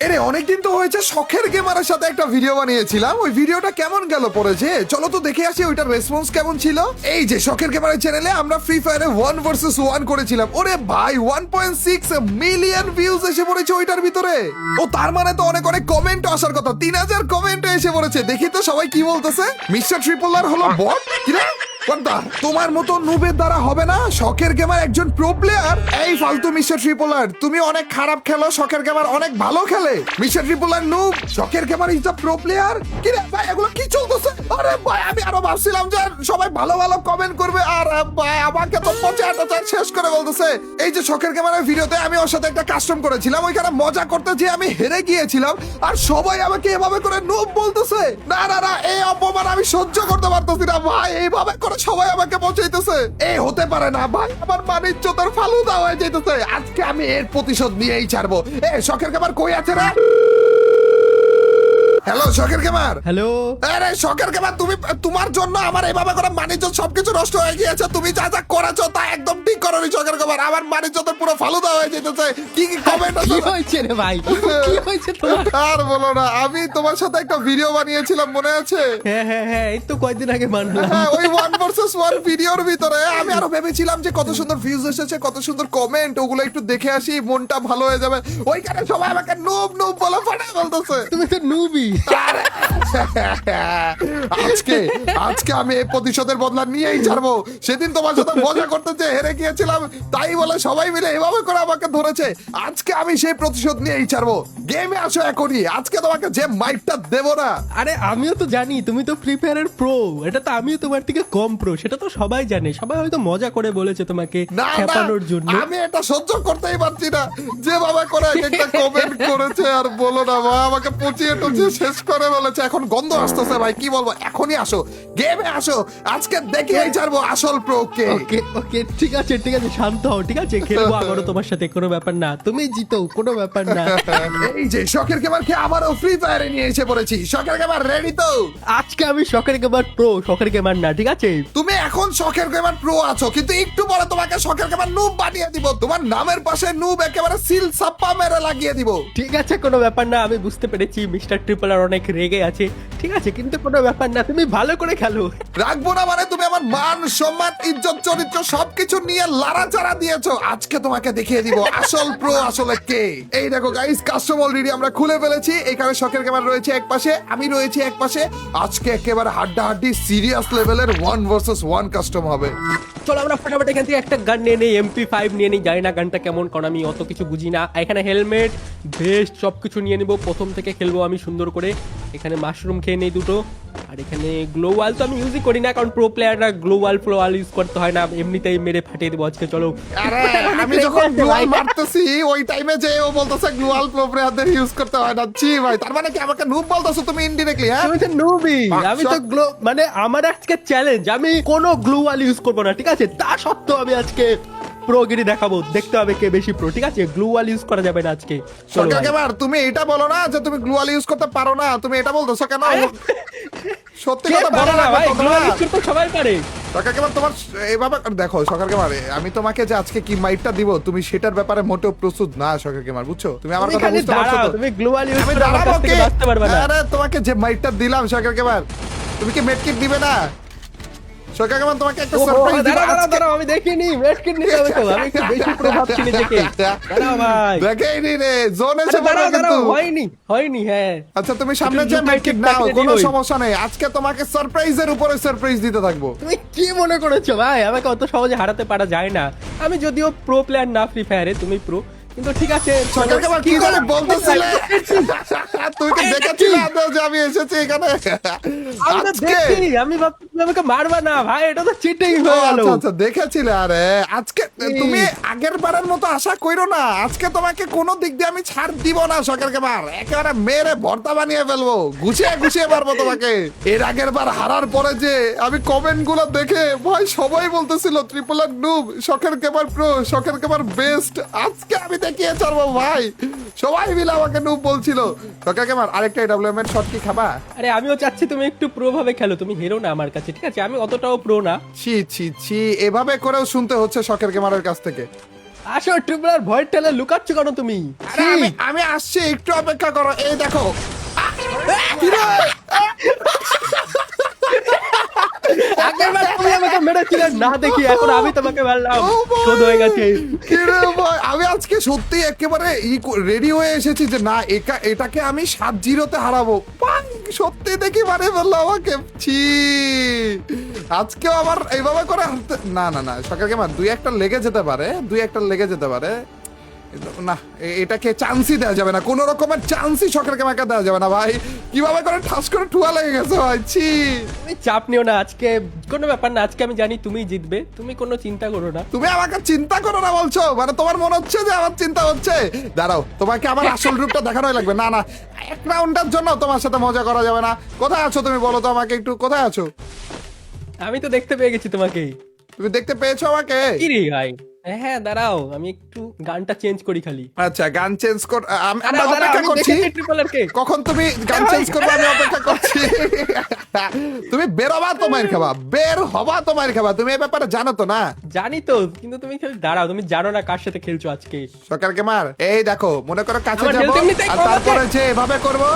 এরে অনেকদিন তো হয়েছে শখের গেমারের সাথে একটা ভিডিও বানিয়েছিলাম। ওই ভিডিওটা কেমন গেল পড়েছে, চলো তো দেখে আসি ওইটার রেসপন্স কেমন ছিল। এই যে শখের গেমারের চ্যানেলে আমরা ফ্রি ফায়ারে 1 ভার্সেস 1 করেছিলাম। ওরে ভাই 1.6 মিলিয়ন ভিউজ এসে পড়েছে ওইটার ভিতরে। ও তার মানে তো অনেক অনেক কমেন্ট আসার কথা, 3000 কমেন্ট এসে পড়েছে। দেখি তো সবাই কি বলতেছে। মিস্টার ট্রিপল আর হলো বট কিরে? তোমার মতো নুবের দ্বারা হবে না, শখের গেমার একজন প্রো প্লেয়ার। এই ফালতু মিস্টার ট্রিপলার, তুমি অনেক খারাপ খেলো, শখের গেমার অনেক ভালো খেলে। মিস্টার ট্রিপলার নুব, শখের gamer is the pro player. কি রে ভাই এগুলো কি চলতেছে? আরে ভাই আমি আরো ভাবছিলাম যে সবাই ভালো ভালো কমেন্ট করবে, আর ভাই আমাকে তো পচাটা শেষ করে বলতেছে। এই যে শখের গেমারের ভিডিওতে আমি ওর সাথে একটা কাস্টম করেছিলাম, ওইখানে মজা করতে যে আমি হেরে গিয়েছিলাম, আর সবাই আমাকে এভাবে করে নুব বলতেছে। না না না, এই অপমান আমি সহ্য করতে পারতেছি না ভাই। এইভাবে করে সবাই আমাকে পৌঁছাইতেছে, এই হতে পারে না ভাই। আমার মানিজ্যতার ফালুদা হয়ে যাইতেছে। আজকে আমি এর প্রতিশোধ নিয়েই ছাড়বো। এ শখের গেমার কই আছে রে? হ্যালো শখের গেমার। হ্যালো। আরে শখের গেমার, তুমি তোমার জন্য আমার এইভাবে করে মানিজ্য সবকিছু নষ্ট হয়ে গিয়েছে। তুমি যা যা করেছো তা একদম ঠিক করোনি শখের গেমার। আমার মানিজ্যতার পুরো ফালুদা হয়ে যাইতেছে। কি কি কমেন্ট আছে? কি হয়েছে রে ভাই, কি হয়েছে তোমার? আর বলো না, আমি তোমার সাথে একটা ভিডিও বানিয়েছিলাম, মনে আছে? হ্যাঁ হ্যাঁ হ্যাঁ, এই তো কয়েকদিন আগে বানালাম। হ্যাঁ, ওই 1 ভার্সেস 1 ভিডিওর ভিতরে আমি আরো ভেবেছিলাম যে কত সুন্দর ভিউজ এসেছে, কত সুন্দর কমেন্ট, ওগুলো একটু দেখে আসি, মনটা ভালো হয়ে যাবে। ওইখানে সবাই আমাকে নুব নুব বলে ফাটাই বলতেছে। তুমি তো নুবি। আজকে আজকে আমি এই প্রতিশোধের বদলা নিয়েই ছাড়বো। সেদিন তোমার সাথে মজা করতে যে হেরে গিয়েছিলাম, তাই বলে সবাই মিলে এভাবে করে আমাকে ধরেছে। আজকে আমি সেই প্রতিশোধ নিয়েই ছাড়বো। গেমে আসো এখনই, আজকে তোমাকে যে মাইকটা দেবো না। আরে আমিও তো জানি তুমি তো ফ্রি ফায়ারের প্রো, এটা তো আমিও তোমার থেকে কম প্রো, সেটা তো সবাই জানে। সবাই হয়তো মজা করে বলেছে তোমাকে না না, খেপানোর জন্য। আমি এটা সহ্য করতেই পারছি না। যেভাবে করে একটা কমেন্ট করেছে, আর বলো না ভাই, আমাকে পচিয়ে টচিয়ে শেষ করে বলেছে। এখন গন্ধ আসতেছে ভাই, কি বলবো। এখনই আসো, গেমে আসো, আজকে দেখেই ছাড়বো আসল প্রো কে। ওকে ওকে, ঠিক আছে ঠিক আছে, শান্ত হও, ঠিক আছে? খেলবো আবারও তোমার সাথে, কোনো ব্যাপার না। তুমি জিতো, কোনো ব্যাপার না। এই যে শখের গেমারকে আবারও ফ্রি ফায়ারে নিয়ে এসে পড়েছি। শখের গেমার রেডি তো? আজকে আমি শখের গেমার প্রো, শখের গেমার না, ঠিক আছে? তুমি এখন শখের গেমার প্রো আছো, কিন্তু একটু পরে তোমাকে শখের গেমার নুব বানিয়ে দিব। তোমার নামের পাশে নুব একেবারে সিল ছাপ্পা মেরে লাগিয়ে দিব। ঠিক আছে, কোনো ব্যাপার না। আমি বুঝতে পেরেছি মিস্টার ট্রিপল আর অনেক রেগে আছে, ঠিক আছে, কিন্তু কোনো ব্যাপার না। তুমি ভালো করে খেলো। রাখবো না মানে? তুমি আমার মান সম্মান ইজ্জত চরিত্র সবকিছু নিয়ে লাড়াচাড়া দিয়েছো। আজকে তোমাকে দেখিয়ে দিব আসল প্রো আসলে কে। এই দেখো গাইস, কাস্টম অলরেডি আমরা খুলে ফেলেছি। এখানে শখের গেমার রয়েছে এক পাশে, আমি রয়েছি এক পাশে। আজকে একেবারে হাড্ডাহাড্ডি সিরিয়াস লেভেলের 1 ভার্সেস 1 কাস্টম হবে। চলো আমরা ফটাফট এখান থেকে একটা গান নিয়ে নেই, MP5 নিয়ে নেই। জানি না গানটা কেমন, কারণ আমি অত কিছু বুঝি না। এখানে হেলমেট, ভেস্ট সবকিছু নিয়ে নিব। প্রথম থেকে খেলবো আমি সুন্দর করে। এখানে মাশরুম খেয়ে নেই দুটো। আর এখানে গ্লোওয়াল তো আমি ইউজই করি না, কারণ প্রো প্লেয়াররা গ্লোওয়াল ফ্লোওয়াল ইউজ করতে হয় না, এমনিতেই মেরে ফাটিয়ে দেবো আজকে। চলো। আরে আমি যখন গ্লোয়াল মারতেছি ওই টাইমে যে ও বলতেছে গ্লোয়াল প্রো প্লেয়ারদের ইউজ করতে হয় না। জি ভাই, তার মানে কি আমাকে নুব বলতেছো তুমি ইনডিরেক্টলি? হ্যাঁ, তুমি তো নুবি। আমি তো গ্লো, মানে আমার আজকে চ্যালেঞ্জ, আমি কোনো গ্লোওয়াল ইউজ করবো না, ঠিক আছে? তা সত্ত্বেও আমি আজকে প্রোগিরি দেখাবো, দেখতে হবে কে বেশি প্রো, ঠিক আছে? গ্লোওয়াল ইউজ করা যাবে না আজকে। চলো শখের গেমার, তুমি এটা বলো না যে তুমি গ্লোয়াল ইউজ করতে পারো না। তুমি এটা বলতেছো কেন? সত্যি কথা বলো না ভাই, তোমরা। গ্লোওয়াল ইউজ করতে সবাই পারে। শখের গেমার, তোমার এইভাবে দেখো শখের গেমার, আমি তোমাকে যে আজকে কি মাইটটা দিব তুমি সেটার ব্যাপারে মোটেও প্রস্তুত না শখের গেমার, বুঝছো? তুমি আমার কথা বুঝতে পারছো তো? তুমি গ্লোওয়াল ইউজ আমি করে আমার কাছ দাঁড়াবো থেকে কি? বাঁচতে পারবে না। আরে তোমাকে যে মাইটটা দিলাম শখের গেমার, তুমি কি মেডকিট দিবে না? শখের গেমার তোমাকে একটা সারপ্রাইজ দিব আজকে। দাঁড়াও, আমি দেখিনি, ওয়েট কিট নিতে হবে তো। আমি একটু বেশি প্রভাব চিনি দেখে। দাঁড়াও ভাই, দেখেইনি রে, জোনে এসে পড়ো দাঁড়াও কিন্তু। দাঁড়াও, হয়নি হয়নি, হ্যাঁ। আচ্ছা তুমি সামনে যে মেডকিট নাও, কোনো সমস্যা নেই। আজকে তোমাকে সারপ্রাইজের উপরে সারপ্রাইজ দিতে থাকবো। তুমি কি মনে করেছো ভাই আমাকে অত সহজে হারাতে পারা যায় না? আমি যদিও প্রো প্লেয়ার না ফ্রি ফায়ারে, তুমি প্রো, কিন্তু ঠিক আছে। সরকার কেবল কি করে বলতেছিলে? তুই কি দেখেছিলি আদৌ যে আমি এসেছি এখানে? আমি তো আজকে দেখি, আমি ভাবছি তুমি আমাকে মারবা না ভাই, এটা তো চিটিং ও, হয়ে গেল। আচ্ছা আচ্ছা, দেখেছিলে। আরে আজকে তুমি আগের বারের মতো আশা কইরো না। আজকে তোমাকে কোনো দিক দিয়ে আমি ছাড় দিব না শখের গেমার। একেবারে মেরে ভর্তা বানিয়ে ফেলবো, গুছিয়ে গুছিয়ে মারবো তোমাকে। এর আগের বার হারার পরে যে আমি কমেন্ট গুলো দেখে ভাই সবাই বলতেছিল ট্রিপল আর নুব, শখের গেমার প্রো, শখের গেমার বেস্ট। আজকে আমি দেখিয়ে ছাড়বো ভাই। সবাই মিলে আমাকে নুব বলছিল। শখের গেমার আরেকটা ডেভেলপমেন্ট শট কি খাবা? আরে আমিও চাচ্ছি তুমি একটু প্রো ভাবে খেলো, তুমি হেরো না আমার কাছে, ঠিক আছে? আমি অতটাও প্রো না। ছি ছি ছি, এভাবে করেও শুনতে হচ্ছে শখের গেমারের কাছ থেকে। আসো ট্রিপল আর ভয়ের ঠেলে লুকাচ্ছ কেন তুমি? আরে আমি আসছি, একটু অপেক্ষা করো। এই দেখো কি রে? আগেরবার তুমি আমাকে মেরেছিলে না দেখি, এখন আমি তোমাকে মারলাম। ও ভাই, শোধ হয়ে গেছে। কি রে ভাই, আমি আজকে সত্যি একেবারে রেডি হয়ে এসেছি যে না এটাকে আমি 7-0 হারাবো। পাং, সত্যি দেখি মারে ফেললো আমাকে। ছি, আজকেও আমার এইভাবে করে না না না সকালকে আমার 2-1 লেগে যেতে পারে, 2-1 লেগে যেতে পারে। না এটাকে চান্সই দেওয়া যাবে না, কোনো রকমের চান্সই সকালকে আমাকে দেওয়া যাবে না ভাই। কিভাবে করে ঠাস করে ঠুয়া লেগে গেছে ভাই, ছি। তুমি চাপ নিও না, আজকে কোনো ব্যাপার না। আজকে আমি জানি তুমিই জিতবে, তুমি কোনো চিন্তা করো না। তুমি আমাকে চিন্তা করো না বলছো, মানে তোমার মনে হচ্ছে যে আমার চিন্তা হচ্ছে? দাঁড়াও, তোমাকে আমার আসল রূপটা দেখানোই লাগবে। না না, 1 রাউন্ডের জন্য তোমার সাথে মজা করা যাবে না। কোথায় আছো তুমি, বলো তো আমাকে একটু, কোথায় আছো? আমি তো দেখতে পেয়ে গেছি তোমাকে। তুমি দেখতে পেয়েছো আমাকে? কি রে ভাই? হ্যাঁ দাঁড়াও, আমি একটু গানটা চেঞ্জ করি খালি। আচ্ছা, গান চেঞ্জ কর, আমরা দাঁড়াও, অপেক্ষা আমি করছি। দেখেছি ট্রিপল আর কে। কখন তুমি গান চেঞ্জ করবে আমি অপেক্ষা করছি। তুমি বেরোবা তো মাইর খাবা, বের হবা তো মাইর খাবা। তুমি এই ব্যাপারে জানো তো না? জানি তো, কিন্তু তুমি খালি দাঁড়াও, তুমি জানো না কার সাথে খেলছো আজকে। সরকারকে মার। এই দেখো, মনে করো কাছে আমার যাবো, হেলথ এমনিতেই আর কম আছে। তারপরে যে এভাবে করবো,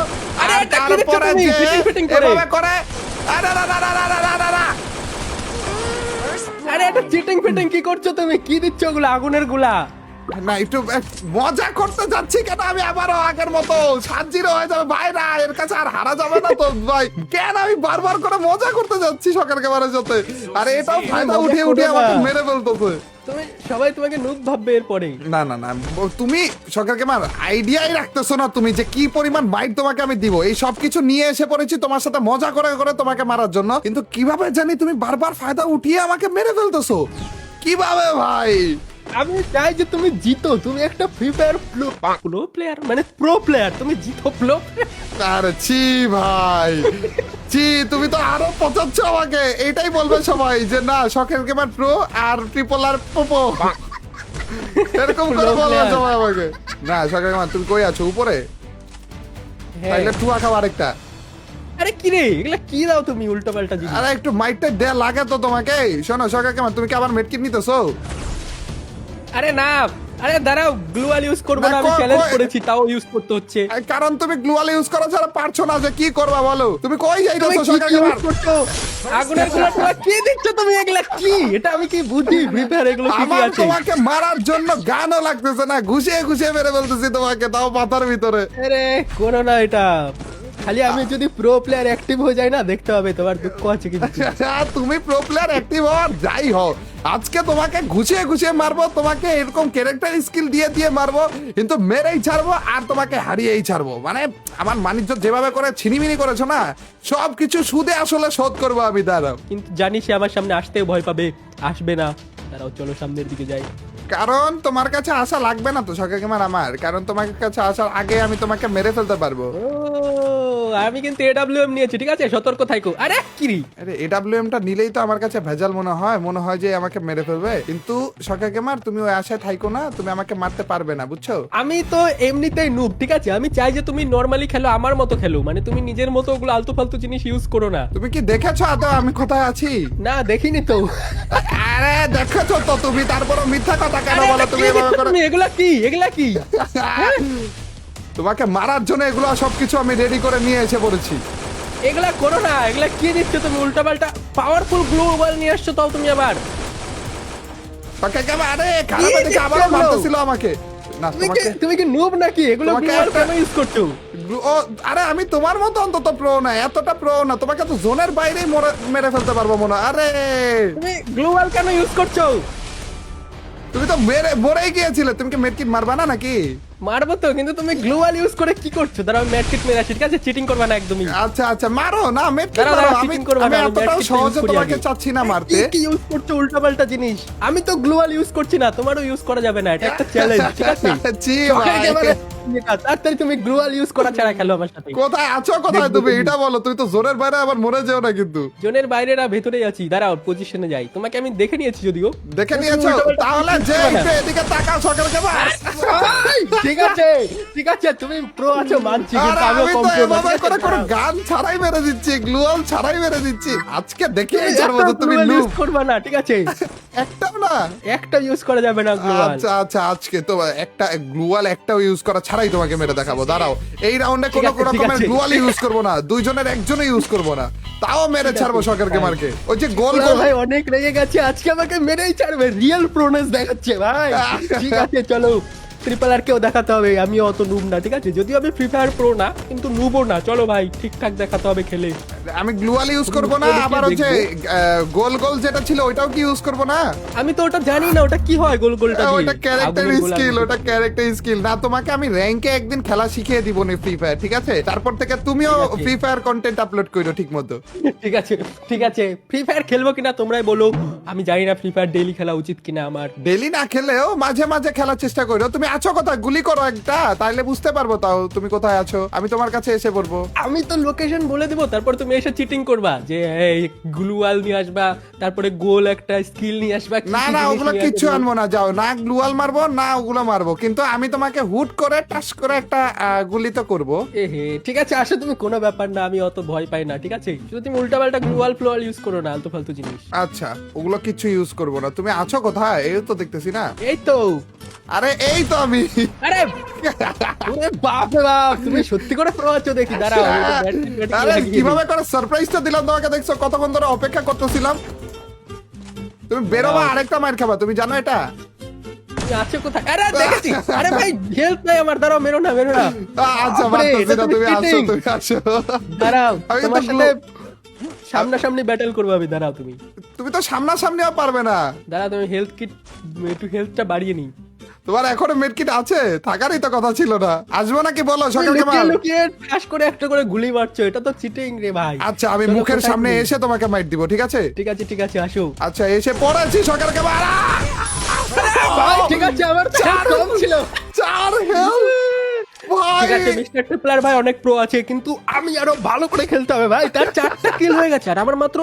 আরে আর এটা কি দেখছো তারপরে তুমি? যে ফিটিং ফিটিং করে। এভাবে করে। আরে না না না না না না না না। আরে এটা চিটিং ফিটিং কি করছো তুমি? কি দিচ্ছ ওগুলো, আগুনের গুলা? না একটু মজা করতে যাচ্ছি কেন আমি, আবারও আগের মতো 7-0 হয়ে যাবে ভাই। না, এর কাছে আর হারা যাবে না তো ভাই। কেন আমি বারবার করে মজা করতে যাচ্ছি সকালকে বারের সাথে, আর এটাও ফায়দা মজা উঠিয়ে করো উঠিয়ে না। আমাকে মেরে ফেলতেছে। তুমি সবাই তোমাকে নুব ভাববে এরপরে। না না না, তুমি সরকারকে মার আইডিয়াই রাখতেছো না তুমি, যে কি পরিমাণ মাইট তোমাকে আমি দিব। এই সব কিছু নিয়ে এসে পড়েছি তোমার সাথে মজা করে করে তোমাকে মারার জন্য, কিন্তু কিভাবে জানি তুমি বারবার ফায়দা উঠিয়ে আমাকে মেরে ফেলতেছো। কিভাবে ভাই? আমি চাই যে তুমি জিতো, তুমি একটা ফ্রি ফায়ার প্রো প্লেয়ার, মানে প্রো প্লেয়ার, তুমি জিতো প্রো। আরে ছি ভাই, ছি, তুমি তো আরো পচাচ্ছ আমাকে। এটাই বলবে সবাই যে না শখের গেমার প্রো আর ট্রিপল আর পোপো, এরকম করে Pro বলবে player। সবাই আমাকে। না শখের গেমার, তুমি কই আছো? উপরে? তাইলে টুয়া খাও আরেকটা। আরে কি রে, এগুলা কি দাও তুমি উল্টো পাল্টা জিনিস? আরে একটু মাইটটা দেয়া লাগে তো তোমাকে। শোনো শখের গেমার, তুমি কি আবার মেডকিট নিতেছো? আরে না, আরে দাঁড়াও, গ্লুয়াল ইউজ করবো না, না, আমি চ্যালেঞ্জ কই- করেছি তাও ইউজ করতে হচ্ছে। কারণ তুমি গ্লুয়াল ইউজ করা ছাড়া পারছো না, যে কি করবা বলো? তুমি কই তুমি যাইতেছো কি শখের কি গেমার? ইউজ করছো? আগুনের গুলা টুলা কি দিচ্ছ তুমি? এগুলা কি? এটা আমি কি বুঝি ফ্রি ফায়ার এগুলো কি কি আমার আছে? তোমাকে মারার জন্য গানও লাগতেছে না, ঘুষিয়ে ঘুষিয়ে মেরে ফেলতেছি তোমাকে, তাও মাথার ভিতরে। আরে করো না এটা, খালি আমি যদি প্রো প্লেয়ার অ্যাক্টিভ হয়ে যাই না, দেখতে হবে তোমার দুঃখ আছে কিন্তু। তুমি প্রো প্লেয়ার অ্যাক্টিভ হওয়ার যাই হও, আজকে তোমাকে ঘুষিয়ে ঘুষিয়ে মারবো, তোমাকে এরকম ক্যারেক্টার স্কিল দিয়ে দিয়ে মারবো, কিন্তু মেরেই ছাড়বো আর তোমাকে হারিয়েই ছাড়বো। মানে আমার বাণিজ্য যেভাবে করে ছিনিমিনি করেছো না, সবকিছু সুদে আসলে শোধ করবো আমি। দাঁড়াও, কিন্তু জানি সে আমার সামনে আসতেও ভয় পাবে, আসবে না। দাঁড়াও, চলো সামনের দিকে যাই। কারণ তোমার কাছে আসা লাগবে না তো শখের গেমার আমার, কারণ তোমার কাছে আসার আগে আমি তোমাকে মেরে ফেলতে পারবো। ও, আমি কিন্তু এডব্লিউএম নিয়েছি, ঠিক আছে? সতর্ক থাকো। আরে কিরি, আরে এডব্লিউএম টা নিলেই তো আমার কাছে ভেজাল মনে হয় যে আমাকে মেরে ফেলবে, কিন্তু শখের গেমার তুমি ওই আশায় থাইকো না, তুমি আমাকে মারতে পারবে না, বুঝছো? আমি তো এমনিতেই নুব, ঠিক আছে? আমি চাই যে তুমি নরমালি খেলো, আমার মতো খেলো, মানে তুমি নিজের মতো ওগুলো আলতু ফালতু জিনিস ইউজ করো না। তুমি কি দেখেছো আদৌ আমি কোথায় আছি? না দেখিনি তো। আরে দেখেছো তো তুমি, তারপরও মিথ্যা কথা কেন আরে বলো এটা তুমি কি এভাবে দিচ্ছ করে? তুমি? এগুলা কি, এগুলা কি? তোমাকে মারার জন্য এগুলো সবকিছু আমি রেডি করে নিয়ে এসে পড়েছি। এগুলা করো না, এগুলা কি দিচ্ছ তুমি উল্টা পাল্টা? পাওয়ারফুল গ্লোবাল নিয়ে আসছো তাও তুমি আবার। শখের গেমার, আরে খারাপ দেখে আবারও মারতেছিল আমাকে। না তোমাকে তুমি কি নুব নাকি? এগুলো তোমাকে গ্লোবাল একটা- কেন ইউজ করছো? ও আরে আমি তোমার মতো অন্তত প্রো না, এতটা প্রো না, তোমাকে তো জোনের বাইরেই মেরে ফেলতে পারবো মনে হয়। আরে তুমি গ্লোবাল কেন ইউজ করছো? তুমি তো মরেই গিয়েছিলে, তুমি কি মেডকিট মারবা না নাকি? মারবো তো, কিন্তু তুমি গ্লোবাল ইউজ করে কি করছো? দাঁড়াও, ম্যাটকিট মেরে আসি, ঠিক আছে? চিটিং করবে না একদমই। আচ্ছা আচ্ছা মারো না, মেডকিট দাঁড়াও, মারো। দাঁড়াও, আমি cheating করবো আমি না, আমি এতটাও medkit সহজে use করি তোমাকে আগে। চাচ্ছি না মারতে। কি ইউজ করছো উল্টা পাল্টা জিনিস? আমি তো গ্লোবাল ইউজ করছি না, তোমারও ইউজ করা যাবে না, এটা একটা চ্যালেঞ্জ, ঠিক আছে? জি চোখের ভাই। ক্যামেরা তাড়াতাড়ি তুমি গ্লুয়াল ইউজ করা ছাড়া খেলো আমার সাথে। কোথায় আছো, কোথায় দেখবো তুমি তুমি। এটা বলো, তুই তো জোরের বাইরে আবার মরে যেও না কিন্তু। জোনের বাইরে না ভেতরেই আছি, দাঁড়াও পজিশনে যাই, তোমাকে আমি দেখে নিয়েছি যদিও। দেখে নিয়েছো? উল্টোপাল্টা তাহলে কিছু যে করবে না। একটু এদিকে তাকাও সকাল কেমন। ঠিক আছে ঠিক আছে, তুমি প্রো আছো মানছি, আরে কিন্তু আমিও আমি কম তো pro এভাবে মানছি। করে কোনো গান ছাড়াই মেরে দিচ্ছি, গ্লুয়াল ছাড়াই মেরে দিচ্ছি। আজকে দেখে ছাড়বো তো তুমি গ্লুয়াল লুপ ইউজ করবা না, ঠিক আছে? একটাও না। একটা ইউজ করা যাবে না গ্লুয়াল। আচ্ছা আচ্ছা, আজকে তো একটা গ্লুয়াল একটাও ইউজ করা ছাড়াই তোমাকে মেরে দেখাবো। দাঁড়াও, এই রাউন্ডে ঠিক কোনো আছে, ঠিক রকমের আছে। গ্লুয়াল ইউজ করবো না, দুইজনের একজনই ইউজ করবো না, তাও মেরে ছাড়বো সরকার গেমারকে। ওই যে গোল না গোল ভাই, অনেক রেগে গেছে, আজকে আমাকে মেরেই ছাড়বে, রিয়েল প্রোনেস দেখাচ্ছে ভাই। ঠিক আছে চলো, ট্রিপল আর কেও দেখাতে হবে, আমি অত নুব না, ঠিক আছে? যদিও আমি ফ্রি ফায়ার প্রো না, কিন্তু নুবও না। চলো ভাই, ঠিকঠাক দেখাতে হবে খেলে। আমি গ্লুয়াল ইউজ করবো না, গ্লুয়াল আবার হচ্ছে গোল গোল যেটা ছিল ওইটাও কি ইউজ করবো না। আমি তো ওটা জানি না, ওটা কি হয় গোল গোলটা দিয়ে? ওটা ক্যারেক্টার আগুনের গোলা স্কিল, দিয়ে। ওটা ক্যারেক্টার স্কিল না। তোমাকে আমি র্যাঙ্কে একদিন খেলা শিখিয়ে দিব না ফ্রি ফায়ার, ঠিক আছে? তারপর থেকে তুমিও ঠিক আছে। ফ্রি ফায়ার কন্টেন্ট আপলোড করো ঠিক মতো। ঠিক আছে ঠিক আছে, ফ্রি ফায়ার খেলবো কিনা তোমরাই বলো। আমি জানি না ফ্রি ফায়ার ডেইলি খেলা উচিত কিনা আমার। ডেলি না খেলেও মাঝে মাঝে খেলার চেষ্টা করো। তুমি আছো কোথায়, গুলি করো একটা, তাইলে বুঝতে পারবো তাও তুমি কোথায় আছো। আমি তোমার কাছে এসে পড়বো। আমি তো লোকেশন বলে দেবো, তারপর তুমি এসে চিটিং করবা যে এই গ্লুয়াল নিয়ে আসবা, তারপরে গোল একটা স্কিল নিয়ে আসবা। কি না কি না, জিনিস ওগুলো নিয়ে কিচ্ছু আসবে। আনবো না, যাও না গ্লুয়াল মারবো না ওগুলো মারবো, কিন্তু আমি তোমাকে হুট করে টাস করে একটা গুলি তো করবো। এ হে, ঠিক আছে আসো তুমি, কোনো ব্যাপার না, আমি অত ভয় পাই না, ঠিক আছে? শুধু তুমি উল্টাপাল্টা গ্লুয়াল ফ্লুয়াল ইউজ করো না, আলতু ফালতু জিনিস। আচ্ছা, ওগুলো কিচ্ছু ইউজ করবো না। তুমি আছো কোথায়, এই তো দেখতেছি না। এই তো। আরে এই তো আমি। আরে ওরে বাপ রে বাপ, তুমি সত্যি করে প্রো আছো দেখি, দাঁড়াও আমি একটু battery লাগিয়ে আরে দিই। কিভাবে করে সারপ্রাইজটা দিলাম তোমাকে, দেখছো কতক্ষণ ধরে অপেক্ষা করতেছিলাম। তুমি বেরোবা, আরেকটা মার খাবা, তুমি জানো এটা। তুমি আছো কোথায়? আরে দেখেছি, আরে ভাই হেল্প নাই আমার, দাঁড়াও, মেরো না মেরো না। আচ্ছা বাপরে, মারতেছি এটা না, তুমি আসো cheating। তুমি আসো। দাঁড়াও, আমি তো তোমার সাথে সামনাসামনি ব্যাটেল করবো আমি, দাঁড়াও তুমি। তুমি তো সামনাসামনিও পারবে না। দাঁড়াও, তুমি হেলথ কিট, একটু হেলথটা বাড়িয়ে নি। তোমার এখনো মেডকিট আছে, থাকারই তো কথা ছিল না। আসবো নাকি বলো সকাল লুকিয়ে কেমন। লুকিয়ে ঠাস করে একটা করে গুলি মারছো, এটা তো চিটিং রে ভাই। আচ্ছা, আমি চলো, মুখের কোথায় সামনে তুমি? এসে তোমাকে মাইট দিব, ঠিক আছে? ঠিক আছে ঠিক আছে, আসো। আচ্ছা, এসে পড়েছি সকাল কেমন। ভাই ঠিক আছে, আমার তো health কম ছিল। 4 হেলথ ঠিক আছে, ভাই। মিস্টার ট্রিপলার ভাই অনেক প্রো আছে, কিন্তু আমি আরো ভালো করে খেলতে হবে ভাই। তার 4টা কিল হয়ে গেছে আর আমার মাত্র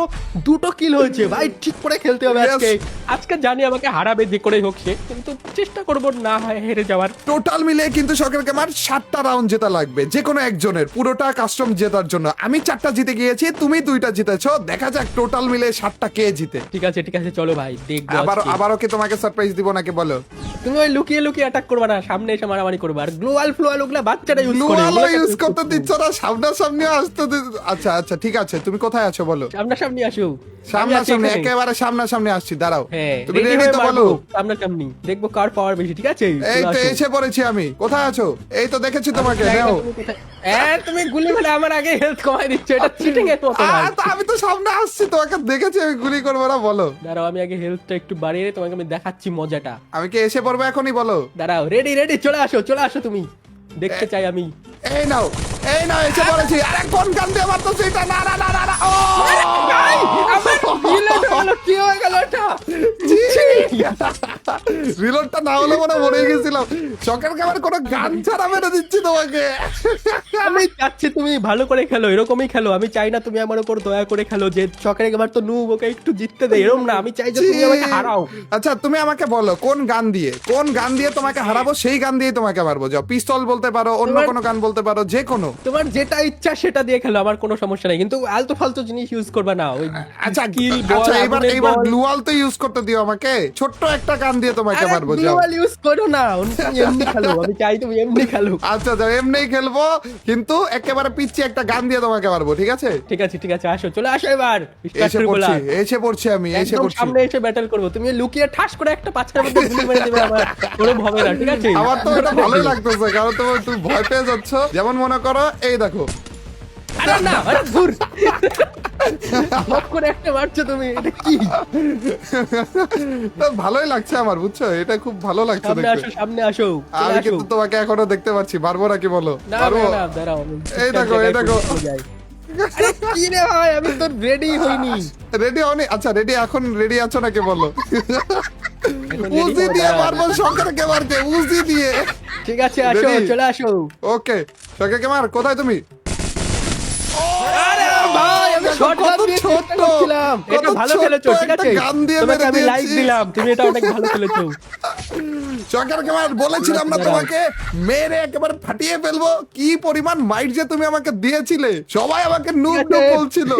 2টো কিল হয়েছে ভাই। ঠিক করে খেলতে হবে Yes. আজকে। আজকে জানি আমাকে হারাবে যে করেই হোক সে, কিন্তু চেষ্টা করব না হয় হেরে যাওয়ার। টোটাল মিলে কিন্তু সকাল কেমন 7টা রাউন্ড জেতা লাগবে যে কোনো একজনের, পুরোটা কাস্টম জেতার জন্য। আমি 4টা জিতে গিয়েছি, তুমি 2টা জিতেছো। দেখা যাক টোটাল মিলে 7টা কে জিতে। ঠিক আছে চলো ভাই, দেখবো আজকে। আবারও কি তোমাকে সারপ্রাইজ দিব নাকি বলো। তুমি ওই লুকিয়ে লুকিয়ে অ্যাটাক করবে না, সামনে এসে মারামারি করবে। আর গ্লোয়াল ফ্লোয়াল ওগুলা বাচ্চারা ইউজ করে, গ্লুয়ালও ওগুলোকে ইউজ use করতে দিচ্ছ না, সামনাসামনিও আসতে আচ্ছা আচ্ছা ঠিক আছে, তুমি কোথায় আছো বলো। সামনাসামনি আসো। সামনাসামনি, একেবারে সামনাসামনি আসছি, দাঁড়াও। হ্যাঁ, তুমি ready রেডি হয়ে তো মারবো বলো। সামনাসামনি, দেখবো কার পাওয়ার বেশি, ঠিক আছে? এই চলে তো আসো। এসে পড়েছি আমি, কোথায় আছো? এই তো দেখেছি তোমাকে, নাও। তুমি কোথায়? তুমি গুলি মেরে আমার আগে হেলথ কমাই দিচ্ছ, এটা চিটিং এর মতো ভাই। তো আমি তো সামনে আসছি, তোমাকে দেখেছি, আমি গুলি করবো না বলো। দাঁড়াও, আমি আগে হেলথটা একটু বাড়িয়ে তোমাকে আমি দেখাচ্ছি মজাটা। আমি কি এসে পড়বো এখনই বলো। দাঁড়াও, রেডি চলে আসো তুমি, দেখতে চাই আমি। এই নাও এসে পড়েছি। আরে কোন গান দিয়ে মারতেছি এটা, না না না না না। ও ভাই, আমার reload হলো, কি হয়ে গেল এটা? রিলোডটা না হলে মরে গেছিলাম। শখের খাবার কোনো গান ছাড়া মেরে দিচ্ছি তোমাকে। আমি চাচ্ছি তুমি ভালো করে খেলো, এরকমই খেলো। আমি চাই না তুমি আমার উপর দয়া করে খেলো যে চকের এবার তো নুব, ওকে একটু জিততে দে, এরকম না। আমি চাই যে তুমি আমাকে হারাও। আচ্ছা, তুমি আমাকে বলো কোন গান দিয়ে তোমাকে হারাবো, সেই গান দিয়ে তোমাকে মারবো। যাও, পিস্তল বলতে পারো, অন্য কোনো গান বলতে পারো, যে কোনো। তোমার যেটা ইচ্ছা সেটা দিয়ে খেলো, আমার কোনো সমস্যা নাই, কিন্তু আলতু ফালতু জিনিস ইউজ করবে না। ওই আচ্ছা কিল বল, আচ্ছা, আগুনের এইবার বল। গ্লুয়াল তো ইউজ করতে দিও আমাকে। ছোট্ট একটা গান দিয়ে তোমাকে আরে মারবো, যাও। গ্লোবাল ইউজ করো না, তুমি এমনি খেলো। আমি চাই তুমি এমনি খেলো। আচ্ছা যাও, এমনিই খেলবো, কিন্তু একেবারে পিচ্ছি একটা গান দিয়ে তোমাকে মারবো, ঠিক আছে? ঠিক আছে আসো, চলে আসো এবার। এসে পড়ছি আমি, এসে একদম পড়ছি। সামনে এসে ব্যাটল করবো। তুমি লুকিয়ে ঠাস করে একটা পাঁচটার মধ্যে গুলি মেরে দেবে, আমার কোনো হবে না, ঠিক আছে? আমার তো এটা ভালোই লাগতেছে, কারণ তুমি ভয় পেয়ে যাচ্ছ। যেমন মনে করো, এই দেখো। আরে না, আরে দূর। হপ করে একটা মারছো তুমি, এটা কি? তো ভালোই লাগছে আমার, বুঝছো? এটা খুব ভালো লাগছে সামনে দেখতে। আসো, সামনে আসো, চলে আমি আসো। কিন্তু তোমাকে এখনো দেখতে পাচ্ছি, পারবো নাকি বলো? না পারবো? না, দাঁড়াও, আমি এই দেখো, ঠিকঠাক এই দেখো। জায়গায় পৌঁছে যাই। আরে কি রে ভাই, আমি তো রেডি হইনি। রেডি হওনি? আচ্ছা রেডি, এখন রেডি আছো নাকি বলো? এখন ready উজি হও, দিয়ে দাঁড়াও। মারবো শখের গেমারকে, উজি দিয়ে। ঠিক আছে, আসো, Ready? চলে আসো। ওকে শখের গেমার কোথায় তুমি? আরে ভাই, আমি দেখো, shotgun কত দিয়ে ছোট্ট, চেষ্টা করছিলাম। কত এটা ভালো ছোট্ট খেলেছো, ঠিক একটা আছে? গান দিয়ে তোমাকে মেরে আমি লাইক দিয়েছি। দিলাম, তুমি এটা অনেক ভালো খেলেছো। শখের গেমার বলেছিলাম না দাঁড়াও। তোমাকে মেরে একেবারে ফাটিয়ে ফেলবো? কি পরিমাণ মাইট যে তুমি আমাকে দিয়েছিলে, সবাই আমাকে নুব ঠিক নুব আছে। বলছিল।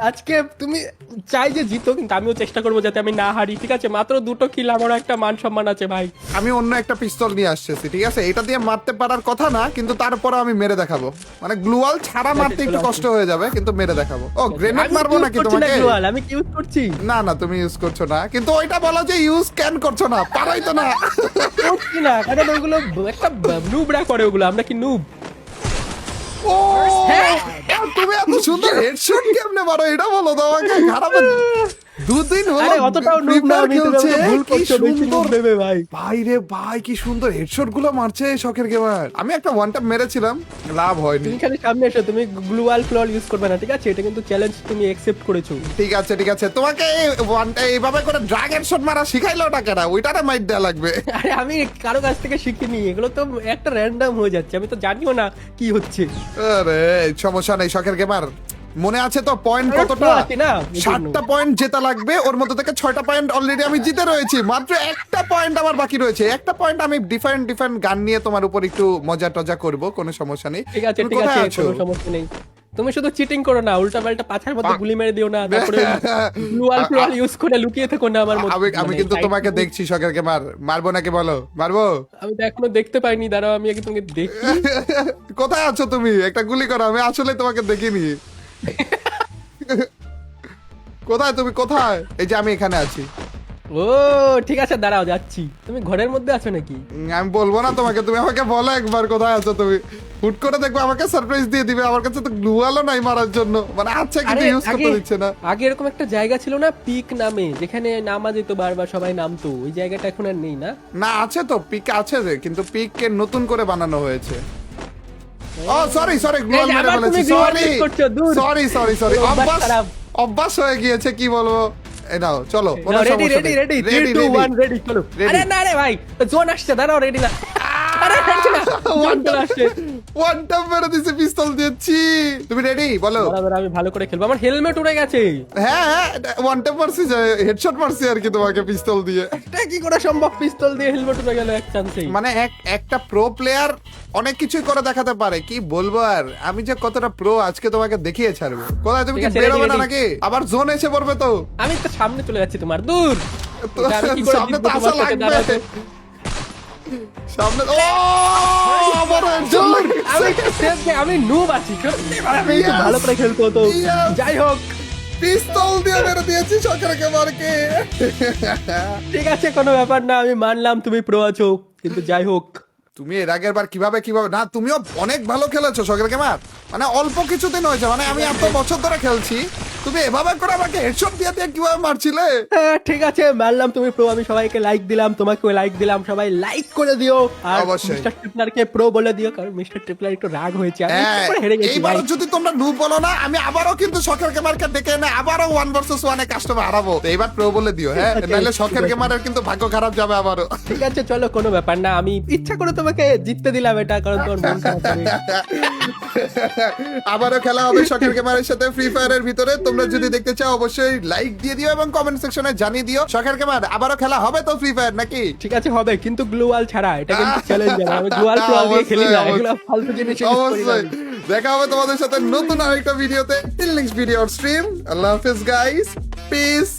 আজকে তুমি চাই যে জিতো, কিন্তু আমিও চেষ্টা করবো যাতে আমি না হারি, ঠিক আছে? মাত্র 2টো কিল, আমারও একটা মান সম্মান আছে ভাই। আমি অন্য একটা পিস্তল নিয়ে আসছি, ঠিক আছে? এটা দিয়ে মারতে পারার কথা না, কিন্তু তারপরে আমি মেরে দেখাবো। মানে গ্লুয়াল ছাড়া মারতে একটু কষ্ট হয়ে যাবে, কিন্তু মেরে দেখাবো। ও গ্রেনেড আমি মারবো use নাকি করছি না তোমাকে? global, আমি কি ইউজ করছি? না না তুমি ইউজ করছো না, কিন্তু ওইটা বলো যে ইউজ ক্যান করছো না, পারাই তো না। করছি না, কারণ ওগুলো একটা নুবরা করে, ওগুলো আমরা কি নুব? ও তুমি এত সুন্দর হেডশট কেমনে মারো এটা বলো তো আমাকে। খারাপ দুদিন হলো আরে অতটাও নুব না আমি, তুমি খেলছে, আমাকে ভুল কি করছো, বেশি নুব সুন্দর। ভেবে ভাই। ভাই রে ভাই, কি সুন্দর হেডশট গুলো মারছে শখের গেমার। আমি একটা ওয়ান ট্যাপ মেরেছিলাম, লাভ হয়নি। তুমি খালি সামনে এসো, তুমি গ্লুয়াল ফ্লল ইউজ করবে না, ঠিক আছে? এটা কিন্তু চ্যালেঞ্জ তুমি অ্যাকসেপ্ট করেছো। ঠিক আছে ঠিক আছে, তোমাকে এই ওয়ানটা এইভাবে করে ড্রাগ হেডশট মারা শিখাইলো ওটা কেনা, ওইটারে মাইট দেয়া লাগবে। আরে আমি কারো কাছ থেকে শিখিনি, এগুলো তো একটা র্যান্ডম হয়ে যাচ্ছে, আমি তো জানিও না কি হচ্ছে। আরে সমস্যা নেই শখের গেমার, মনে আছে তো পয়েন্ট আরে কতটা? তো আছে না, এই জন্য। 7টা পয়েন্ট জেতা লাগবে, ওর মধ্যে থেকে 6টা পয়েন্ট অলরেডি আমি জিতে রয়েছি, মাত্র একটা পয়েন্ট আমার বাকি রয়েছে। একটা পয়েন্ট আমি ডিফারেন্ট ডিফারেন্ট গান নিয়ে তোমার উপর একটু মজা টজা করব, কোনো সমস্যা নেই। ঠিক আছে তুমি ঠিক কোথায় আছে, আছো? কোনো সমস্যা নেই। তুমি শুধু চিটিং করো না, উল্টা পাল্টা পাছার মধ্যে গুলি মেরে দিও না, তারপরে গ্লুয়াল ফ্লল ইউজ করে লুকিয়ে থেকো না আমার মধ্যে। আমি কিন্তু তোমাকে দেখছি শখের গেমার, মারবো নাকি বলো? মারবো? আমি তো এখনো দেখতে পাইনি, দাঁড়াও আমি আগে তোমাকে দেখি। কোথায় আছো তুমি? একটা গুলি করো, আমি আসলে তোমাকে দেখিনি। কোথায় তুমি, কোথায়? এই যে আমি এখানে আছি। ও ঠিক আছে, দাঁড়াও যাচ্ছি। তুমি ঘরের মধ্যে আছো নাকি? আমি বলবো না তোমাকে, তুমি আমাকে বলো একবার কোথায় আছো তুমি। হুট করে দেখবো আমাকে সারপ্রাইজ দিয়ে দিবে, আমার কাছে তো গ্লুয়ালও নাই মারার জন্য, মানে আচ্ছা কিন্তু আরে ইউজ করতে দিচ্ছে না। আগে এরকম একটা জায়গা ছিল না, পিক নামে, যেখানে নামা যেত বারবার, সবাই নামতো, ওই জায়গাটা এখন আর নেই না? না আছে তো, পিক আছে যে, কিন্তু পিক কে নতুন করে বানানো হয়েছে। ও সরি সরি, গ্লুয়াল এই যে মেরে আবার তুমি ফেলেছি, global সরি use করছো, দূর। Sorry sorry sorry. অভ্যাস অভ্যাস খারাপ। অভ্যাস হয়ে গিয়েছে, কি বলবো। এই নাও চলো, কোনো রেডি সমস্যা রেডি নেই। Ready, 3 Ready, 2 ready. 1 রেডি, চলো। Ready. আরে না রে ভাই, জোন আসছে, দাঁড়াও, রেডি না। আরে হচ্ছে না, জোন চলে আসছে। ওয়ান টাপ মেরে দিছে পিস্তল দিয়েছি। তুমি রেডি বলো? বরাবর আমি ভালো করে খেলবো, আমার হেলমেট উড়ে গেছে। হ্যাঁ হ্যাঁ, ওয়ান টাপ মারছি, হেডশট মারছি আর কি তোমাকে পিস্তল দিয়ে। এটা কি করে সম্ভব, পিস্তল দিয়ে হেলমেট উড়ে গেল এক চান্সেই? মানে একটা প্রো প্লেয়ার অনেক কিছুই করে দেখাতে পারে, কি বলবো আর। আমি যে কতটা প্রো আজকে তোমাকে দেখিয়ে ছাড়বো। কোথায় তুমি, ঠিক কি আছে, বেরোবে ready, না ready. নাকি? আবার জোন এসে পড়বে তো। আমি তো সামনে চলে যাচ্ছি তোমার, দূর। তো এটা আমি কি করে সামনে জিতবো তো তোমার আসা সাথে, দাঁড়াও তো। লাগবে। সামনে ও আবার headshot দূর, লেগেছে। আমি তো safe যে আমি noob আছি, সত্যি আমি একটু Yes, ভালো করে খেলতে হতো। yes. যাই হোক, পিস্তল দিয়ে মেরে দিয়েছি শখের গেমারকে। ঠিক আছে, কোনো ব্যাপার না, আমি মানলাম তুমি প্রো আছো, কিন্তু যাই হোক। তুমি এর আগের বার কিভাবে না, তুমিও অনেক ভালো খেলেছো শখের গেমার, মানে অল্প কিছুদিন হয়েছে, মানে আমি এত বছর ধরে খেলছি, তুমি এভাবে করে আমাকে হেডশট দিয়ে দিয়ে কিভাবে মারছিলে? হ্যাঁ, ঠিক আছে, মানলাম তুমি প্রো, আমি সবাইকে লাইক দিলাম, তোমাকেও লাইক দিলাম, সবাই লাইক করে দিও। আর অবশ্যই। মিস্টার ট্রিপলারকে প্রো বলে দিও, কারণ মিস্টার ট্রিপলার একটু রাগ হয়েছে, আমি একটু হ্যাঁ, করে হেরে গেছি ভাই। এইবারও যদি তোমরা নু বলো না, আমি আবারও কিন্তু শখের গেমারকে ডেকে এনে আবারও 1 vs 1 এ কাস্টমার হারাবো। তো এইবার প্রো বলে দিও, হ্যাঁ, ঠিক আছে, নাহলে ঠিক শখের আছে। গেমারের কিন্তু ভাগ্য খারাপ যাবে আবারও। ঠিক আছে, চলো, কোনো ব্যাপার না, আমি ইচ্ছা করে তোমাকে জিততে দিলাম এটা, কারণ তোমার মন খারাপ হবে। আবারও খেলা হবে শখের গেমারের সাথে ফ্রি ফায়ারের ভিতরে। তোমরা যদি দেখতে চাও অবশ্যই লাইক দিয়ে দিও এবং কমেন্ট সেকশনে জানিয়ে দিও। শখের গেমার আবারও খেলা হবে তো ফ্রি ফায়ার নাকি? ঠিক আছে, হবে, কিন্তু গ্লুয়াল ছাড়া, এটা কিন্তু চ্যালেঞ্জ হবে, আমি গ্লুয়াল প্রো দিয়ে খেলি না, অবশ্যই, এগুলো ফালতু জিনিস use করি না অবশ্যই আমি। দেখা হবে তোমাদের সাথে নতুন আরেকটা ভিডিওতে। টিল নেক্সট ভিডিও স্ট্রিম, আল্লাহ হাফেজ গাইস, পিস।